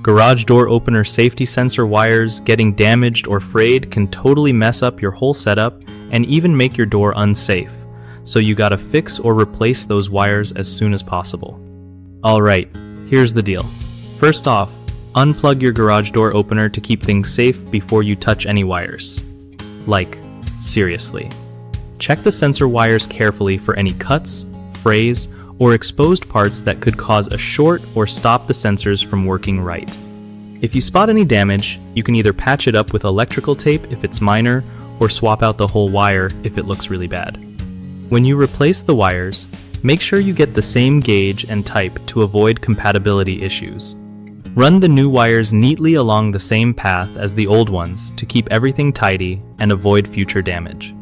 Garage door opener safety sensor wires getting damaged or frayed can totally mess up your whole setup and even make your door unsafe, so you gotta fix or replace those wires as soon as possible. Alright, here's the deal. First off, unplug your garage door opener to keep things safe before you touch any wires. Like, seriously. Check the sensor wires carefully for any cuts, frays, or exposed parts that could cause a short or stop the sensors from working right. If you spot any damage, you can either patch it up with electrical tape if it's minor, or swap out the whole wire if it looks really bad. When you replace the wires, make sure you get the same gauge and type to avoid compatibility issues. Run the new wires neatly along the same path as the old ones to keep everything tidy and avoid future damage.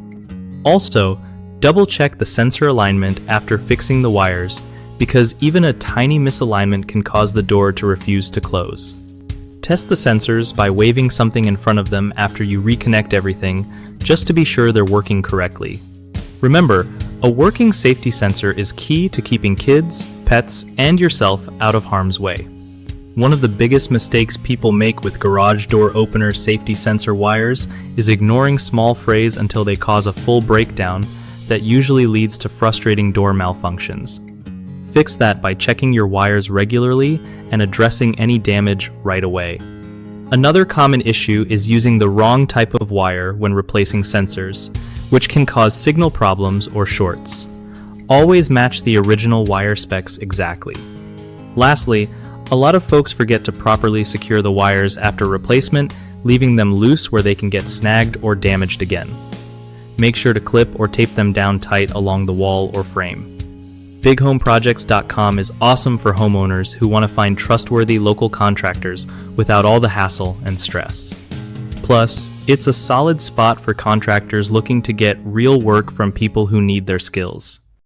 Also, double-check the sensor alignment after fixing the wires, because even a tiny misalignment can cause the door to refuse to close. Test the sensors by waving something in front of them after you reconnect everything, just to be sure they're working correctly. Remember, a working safety sensor is key to keeping kids, pets, and yourself out of harm's way. One of the biggest mistakes people make with garage door opener safety sensor wires is ignoring small frays until they cause a full breakdown that usually leads to frustrating door malfunctions. Fix that by checking your wires regularly and addressing any damage right away. Another common issue is using the wrong type of wire when replacing sensors, which can cause signal problems or shorts. Always match the original wire specs exactly. Lastly, a lot of folks forget to properly secure the wires after replacement, leaving them loose where they can get snagged or damaged again. Make sure to clip or tape them down tight along the wall or frame. BigHomeProjects.com is awesome for homeowners who want to find trustworthy local contractors without all the hassle and stress. Plus, it's a solid spot for contractors looking to get real work from people who need their skills.